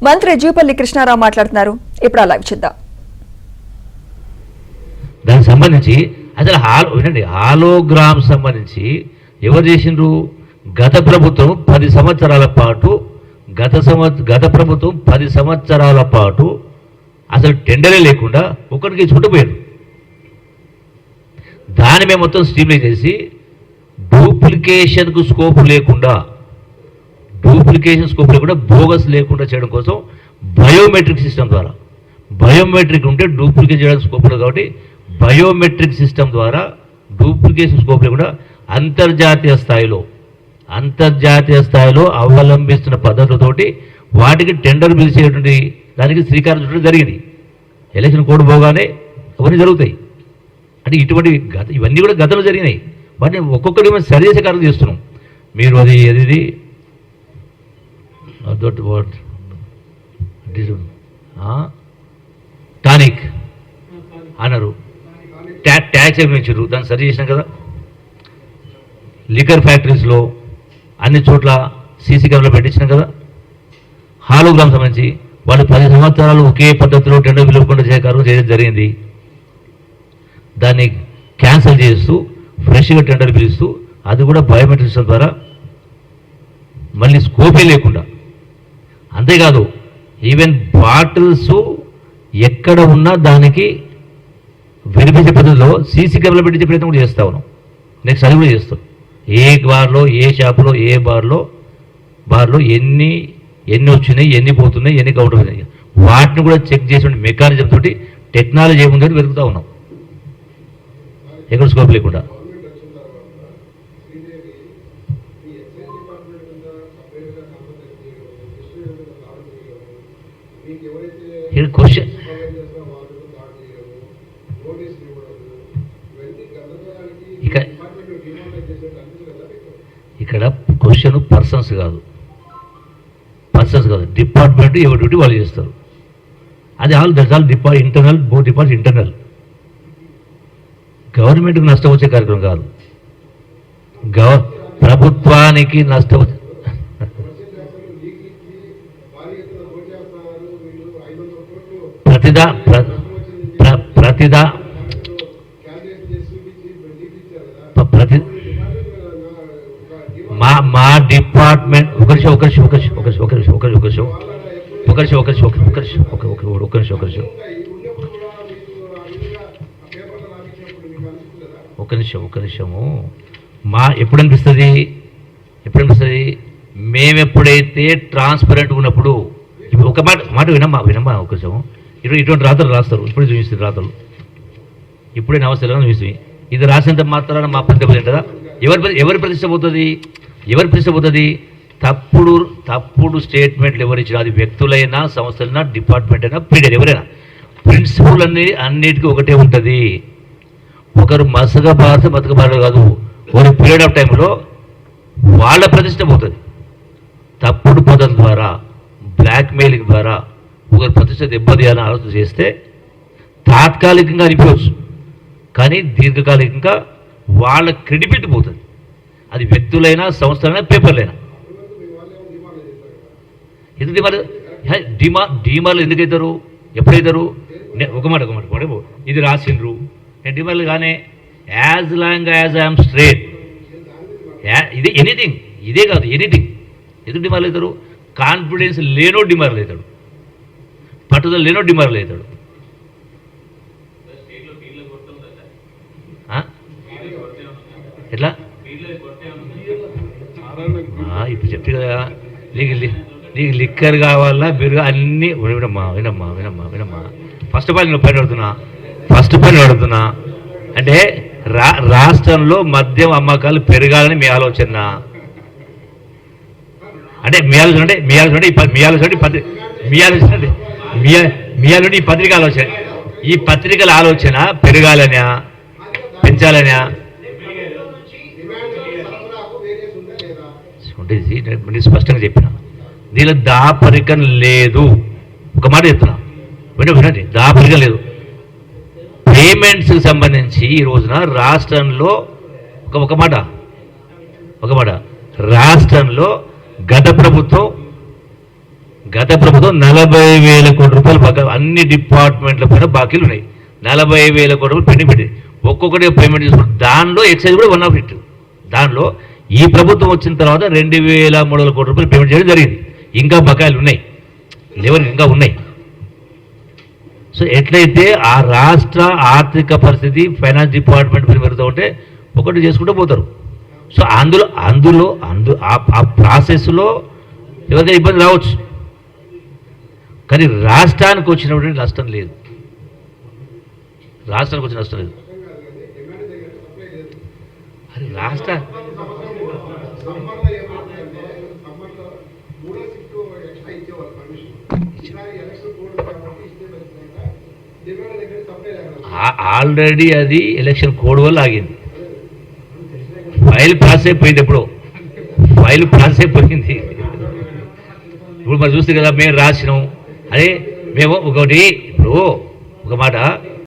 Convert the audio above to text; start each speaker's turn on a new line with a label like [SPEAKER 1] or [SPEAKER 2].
[SPEAKER 1] మంత్రి జూపల్లి కృష్ణారావు మాట్లాడుతున్నారు. ఇప్పుడు అలా చూద్దాం.
[SPEAKER 2] దానికి సంబంధించి అసలు హాలోగ్రామ్ సంబంధించి ఎవరు చేసిండ్రు? గత ప్రభుత్వం 10 సంవత్సరాల పాటు గత ప్రభుత్వం 10 సంవత్సరాల పాటు అసలు టెండరే లేకుండా ఒక్కడికి ఇచ్చుకుంటూ పోయారు. దాని మేము మొత్తం స్ట్రీమ్లైన్ చేసి డూప్లికేషన్కు స్కోప్ లేకుండా బోగస్ లేకుండా చేయడం కోసం బయోమెట్రిక్ సిస్టమ్ ద్వారా, బయోమెట్రిక్ ఉంటే డూప్లికేట్ చేయడానికి స్కోప్ లేదు కాబట్టి బయోమెట్రిక్ సిస్టమ్ ద్వారా డూప్లికేషన్ స్కోప్ లేకుండా అంతర్జాతీయ స్థాయిలో అవలంబిస్తున్న పద్ధతులతోటి వాటికి టెండర్ పిలిచేటువంటి దానికి శ్రీకారం చుట్టడం జరిగింది. ఎలక్షన్ కోడ్ పోగానే అవన్నీ జరుగుతాయి. అంటే ఇటువంటి ఇవన్నీ కూడా గతంలో జరిగినాయి. వాటిని ఒక్కొక్కటి మేము సరి చేసే కార్యం చేస్తున్నాం. మీరు అది టానిక్ అన్నారు, ట్యాక్స్ ఏమించారు, దాన్ని సరి చేసినాం కదా. లిక్కర్ ఫ్యాక్టరీస్లో అన్ని చోట్ల సీసీ కెమెరాలు పెట్టించినాం కదా. హాలోగ్రామ్ సంబంధించి వాళ్ళు 10 సంవత్సరాలు ఒకే పద్ధతిలో టెండర్ పిలవకుండా చేయడం జరిగింది. దాన్ని క్యాన్సిల్ చేస్తూ ఫ్రెష్గా టెండర్ పిలుస్తూ అది కూడా బయోమెట్రిక్ సిస్టమ్ ద్వారా మళ్ళీ స్కోపే లేకుండా. అంతేకాదు ఈవెన్ బాటిల్స్ ఎక్కడ ఉన్నా దానికి వెరిఫికేషన్ పద్ధతిలో సీసీ కెమెరా పెట్టించే ప్రయత్నం కూడా చేస్తా ఉన్నాం. నెక్స్ట్ అది కూడా చేస్తాం. ఏ బార్లో, ఏ షాపులో, ఏ బార్లో ఎన్ని వచ్చినాయి, ఎన్ని పోతున్నాయి, ఎన్ని కౌంటర్ ఉన్నాయి, వాటిని కూడా చెక్ చేసే మెకానిజం తోటి టెక్నాలజీ ఏముందని వెతుకుతా ఉన్నాం ఎక్కడ స్కోప్ లేకుండా. క్వశ్చన్ ఇక్కడ క్వశ్చన్ పర్సన్స్ కాదు, డిపార్ట్మెంట్ ఎవరి డ్యూటీ వాళ్ళు చేస్తారు. అది that's all internal, both department internal. గవర్నమెంట్కి నష్టం వచ్చే కార్యక్రమం కాదు, ప్రభుత్వానికి నష్టం వచ్చే. మా డిపార్ట్మెంట్ ఒక నిమిషం ఎప్పుడు అనిపిస్తుంది మేము ఎప్పుడైతే ట్రాన్స్పరెంట్గా ఉన్నప్పుడు, ఒక మాట వినమ్మా ఒక నిమిషం. ఇటువంటి రాతలు రాస్తారు, ఇప్పుడు చూపిస్తుంది రాతలు, ఇప్పుడే నమస్తే చూసి ఇది రాసినంత మాత్రాన మా ప్రతిభ కదా. ఎవరి ప్రతిష్ట పోతుంది? తప్పుడు స్టేట్మెంట్లు ఎవరిచ్చినా, అది వ్యక్తులైనా, సంస్థలైనా, డిపార్ట్మెంట్ అయినా, పీరియడ్ ఎవరైనా, ప్రిన్సిపల్ అన్నిటికీ ఒకటే ఉంటుంది. ఒకరు బతకబారదు కాదు. ఒక పీరియడ్ ఆఫ్ టైంలో వాళ్ళ ప్రతిష్ట పోతుంది. తప్పుడు పద్ధతి ద్వారా, బ్లాక్మెయిలింగ్ ద్వారా ఒకరి ప్రతిష్ట దెబ్బతీయాలని ఆలోచన చేస్తే తాత్కాలికంగా అనిపించవచ్చు, కానీ దీర్ఘకాలికంగా వాళ్ళ క్రెడిబిలిటీ పోతుంది. అది వ్యక్తులైనా, సంస్థలైనా, పేపర్లైనా. ఎందుకు డిమార్లు ఎందుకు అవుతారు, ఎప్పుడైతారు? ఒక మాట ఇది రాసిండ్రు, నేను డిమార్లు కానీ as long as I'm straight, ఇది ఎనీథింగ్, ఇదే కాదు ఎనీథింగ్. ఎందుకు డిమార్లు అవుతారు? కాన్ఫిడెన్స్ లేనో డిమార్లు అవుతాడు, పట్టుదల లేనో డిమార్లు అవుతాడు. ఎట్లా ఇప్పుడు చెప్తే కదా, నీకు లిక్కర్ కావాలా, బిరుగా అన్నీ. వినమ్మా ఫస్ట్ ఆఫ్ ఆల్ నేను పైన అడుగుతున్నా అంటే రాష్ట్రంలో మద్యం అమ్మకాలు పెరగాలని మీ ఆలోచన. అంటే మీ ఆలోచన ఈ పత్రిక ఆలోచన, ఈ పత్రికల ఆలోచన పెరగాలనా, పెంచాలనా? స్పష్టంగా చెప్పిన దీనిలో దాపరికం లేదు. ఒక మాట చెప్తున్నా, వినండి, దాపరికం లేదు. పేమెంట్స్కి సంబంధించి ఈ రోజున రాష్ట్రంలో ఒక మాట రాష్ట్రంలో గత గత ప్రభుత్వం 40,000 కోట్ల రూపాయలు అన్ని డిపార్ట్మెంట్ల పైన బాకీలు ఉన్నాయి. 40,000 కోట్ల రూపాయలు పెండింగ్ పెట్టి ఒక్కొక్కటి పేమెంట్ చేసుకుంటారు. దానిలో ఎక్సైజ్ కూడా 1 ఆఫ్ ఇట్. దానిలో ఈ ప్రభుత్వం వచ్చిన తర్వాత 2,300 కోట్ల రూపాయలు పేమెంట్ చేయడం జరిగింది. ఇంకా బకాయిలు ఉన్నాయి, లెవెల్ ఇంకా ఉన్నాయి. సో ఎట్లయితే ఆ రాష్ట్ర ఆర్థిక పరిస్థితి ఫైనాన్స్ డిపార్ట్మెంట్ పెరుగుతూ ఉంటే ఒకటి చేసుకుంటూ పోతారు. సో ఆ ప్రాసెస్లో ఎవరికైనా ఇబ్బంది రావచ్చు, కానీ రాష్ట్రానికి వచ్చినటువంటి నష్టం లేదు. రాష్ట్రానికి వచ్చిన నష్టం లేదు. అది రాష్ట్ర ఆల్రెడీ అది ఎలక్షన్ కోడ్ వల్ల ఆగింది. ఫైల్ పాస్ అయిపోయింది. ఎప్పుడో ఫైల్ పాస్ అయిపోయింది. ఇప్పుడు మరి చూస్తే కదా మేము రాసినాం. అదే మేము ఒకటి ఇప్పుడు ఒక మాట